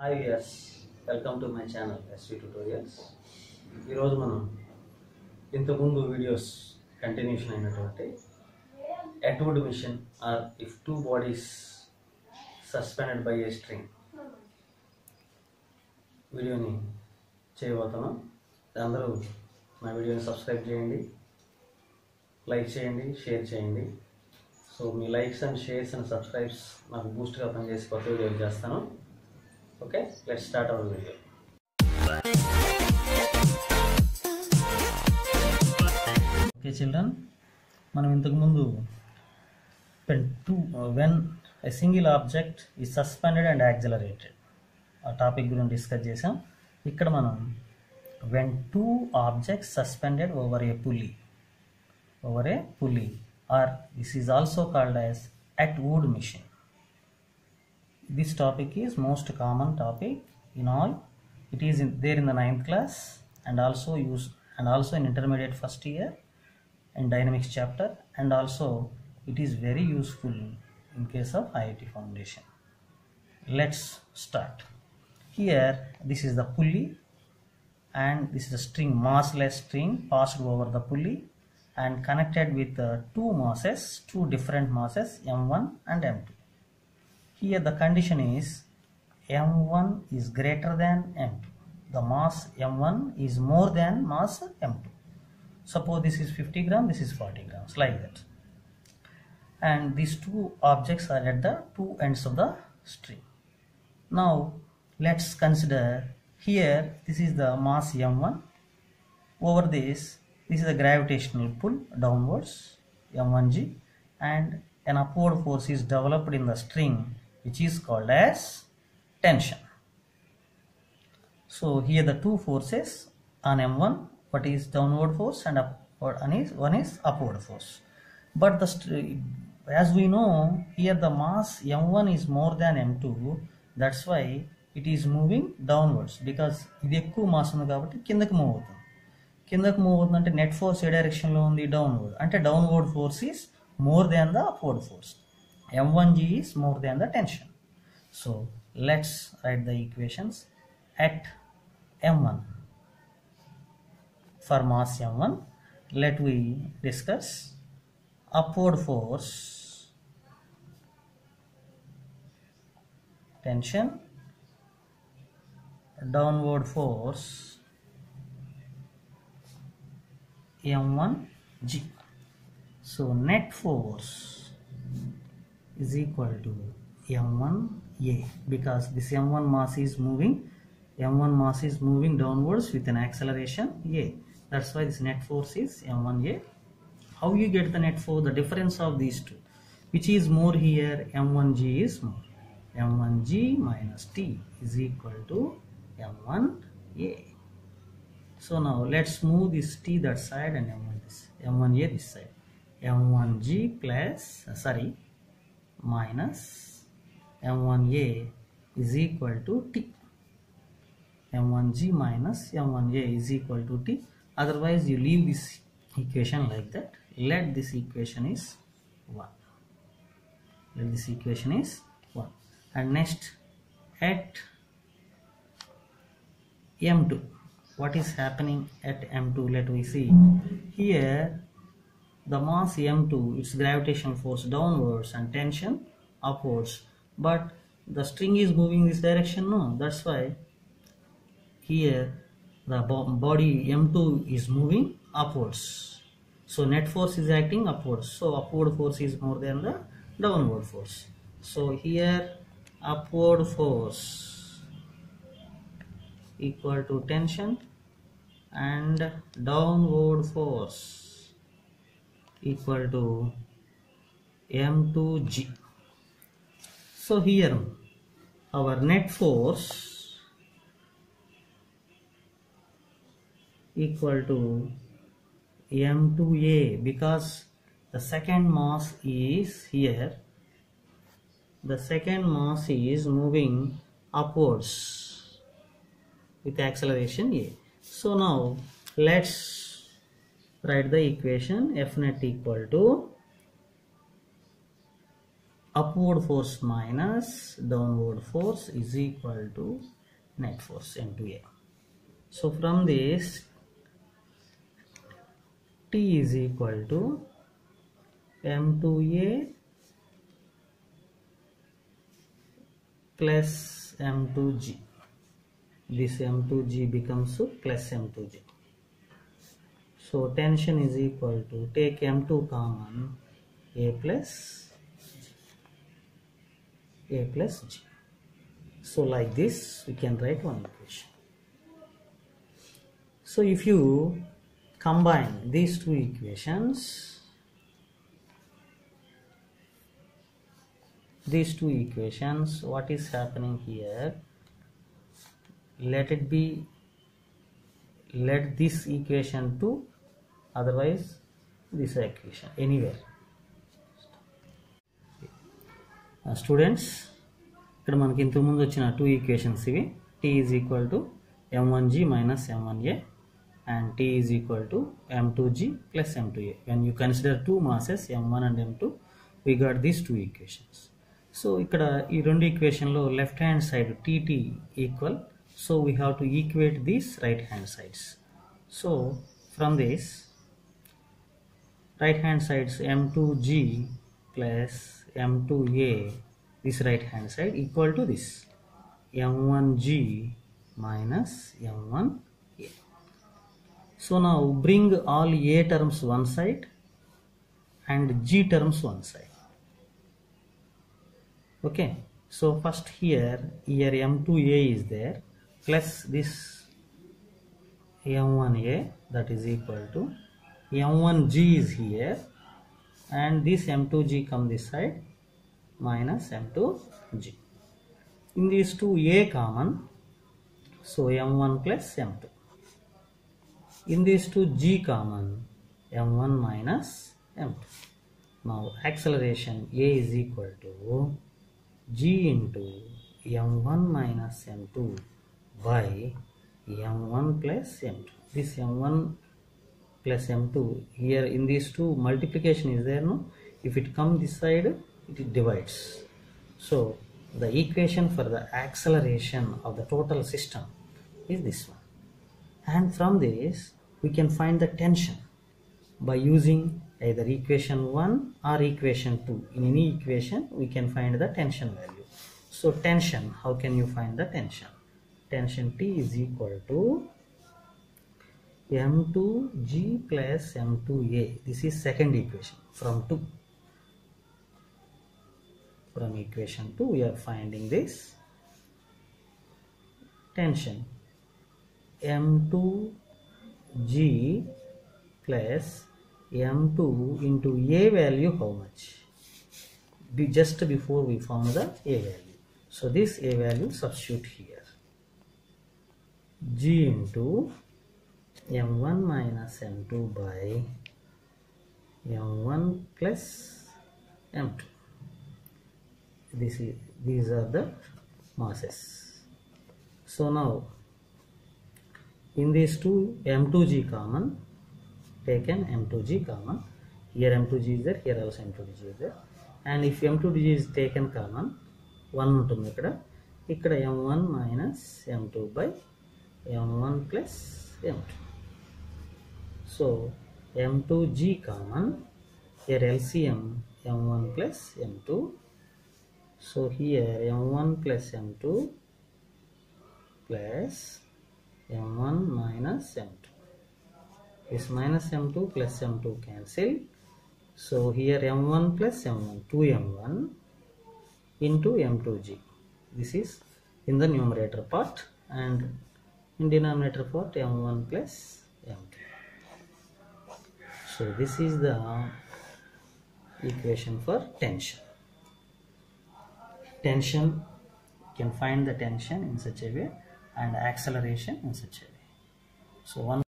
Hi viewers, welcome to my channel SV Tutorials. ఈరోజు మనం ఇంతకుముందు వీడియోస్ కంటిన్యూషన్ అయినటువంటి Atwood machine or if two bodies suspended by a string వీడియోని చేయబోతున్నాం. అందరూ మా వీడియోని సబ్స్క్రైబ్ చేయండి, లైక్ చేయండి, షేర్ చేయండి. So me likes and shares and subscribes నాకు బూస్ట్గా పనిచేసి కొత్త వీడియోలు చేస్తాను. Okay, let's start our video. Okay children, మనం ఇంతకు ముందు when a single object is suspended and accelerated ఆ టాపిక్ గురించి డిస్కస్ చేసాం. ఇక్కడ మనం when two objects suspended over a pulley or this is also called as Atwood machine. This topic is most common topic in all. It is there in the 9th class and also in intermediate first year in dynamics chapter, and also it is very useful in case of IIT foundation. Let's start. Here this is the pulley and this is a string, massless string passed over the pulley and connected with two different masses M1 and M2. Here the condition is M1 is greater than M2. The mass M1 is more than mass M2. Suppose this is 50 grams, this is 40 grams, like that. And these two objects are at the two ends of the string. Now let's consider here this is the mass M1. Over this is the gravitational pull downwards M1g, and an upward force is developed in the string which is called as tension. So here the two forces on M1, what is downward force and one is upward force. But as we know here the mass M1 is more than M2, that's why it is moving downwards, because ఇది ఎక్కువ mass ఉంది కాబట్టి కిందకి move అవుతుంది. కిందకి move అవుతుందంటే net force ఏ డైరెక్షన్లో ఉంది, డౌన్వర్డ్. అంటే downward force is more than the upward force. M1g is more than the tension. So let's write the equations. At M1, for mass M1, let we discuss upward force, tension, downward force M1g. So net force is equal to M1a, because this M1 mass is moving downwards with an acceleration a. That's why this net force is M1a. How you get the net force? The difference of these two. Which is more here? M1g is more. M1g minus t is equal to M1a. So now let's move this t that side and M1a this side. M1g minus M1a is equal to t. M1g minus M1a is equal to t. Otherwise you leave this equation like that. Let this equation is 1. And next at M2, what is happening at M2? Let we see. Here the mass M2, its gravitational force downwards and tension upwards, but the string is moving this direction, no? That's why here the body M2 is moving upwards. So net force is acting upwards. So upward force is more than the downward force. So here upward force equal to tension and downward force equal to M2g. So here our net force equal to M2a, because the second mass is here. The second mass is moving upwards with acceleration a. So now let's write the equation. F net equal to upward force minus downward force is equal to net force M2A. So from this, T is equal to M2A plus M2G. This M2G becomes plus M2G. So tension is equal to, take M2 common, A plus G. So like this we can write one equation. So if you combine these two equations, what is happening here, let this equation to, otherwise this equation, anywhere. Students, ఇక్కడ మనకి ఇంతకు ముందు వచ్చిన two equations ఇవి. T is equal to m1g minus m1a and T is equal to m2g plus m2a. When you consider two masses m1 and m2, we got these two equations. So ఇక్కడ ఈ రెండు equation లో left hand side tt equal, so we have to equate these right hand sides. So from this right hand sides, m2g plus m2a, this right hand side equal to this m1g minus m1a. So now bring all a terms one side and g terms one side. Okay, so first here m2a is there plus this m1a, that is equal to m1g is here, and this m2g come this side minus m2g. In these two a common, so m1 plus m2. In these two g common, m1 minus m2. Now acceleration a is equal to g into m1 minus m2 by m1 plus m2. This m1 plus m2 here in these two multiplication is there, no? If it come this side, it divides. So the equation for the acceleration of the total system is this one, and from this we can find the tension by using either equation 1 or equation 2. In any equation we can find the tension value. So tension, how can you find the tension? Tension T is equal to m2g plus m2a. This is second equation from 2. From equation 2 we are finding this tension m2g plus m2 into a value, how much? Just before we found the a value. So this a value substitute here, g into m1 minus m2 by m1 plus m2. These are the masses. So now in these two m2g common, taken m2g common, here m2g is there, here also m2g is there, and if m2g is taken common, 1 ఉంటుంది ఇక్కడ m1 minus m2 by m1 plus m2. So m2g common, here LCM m1 plus m2. So here m1 plus m2 plus m1 minus m2. This minus m2 plus m2 cancel. So here m1 plus m1, 2m1 into m2g. This is in the numerator part, and in denominator part m1 plus m2. So this is the equation for tension. Tension, you can find the tension in such a way and acceleration in such a way. So one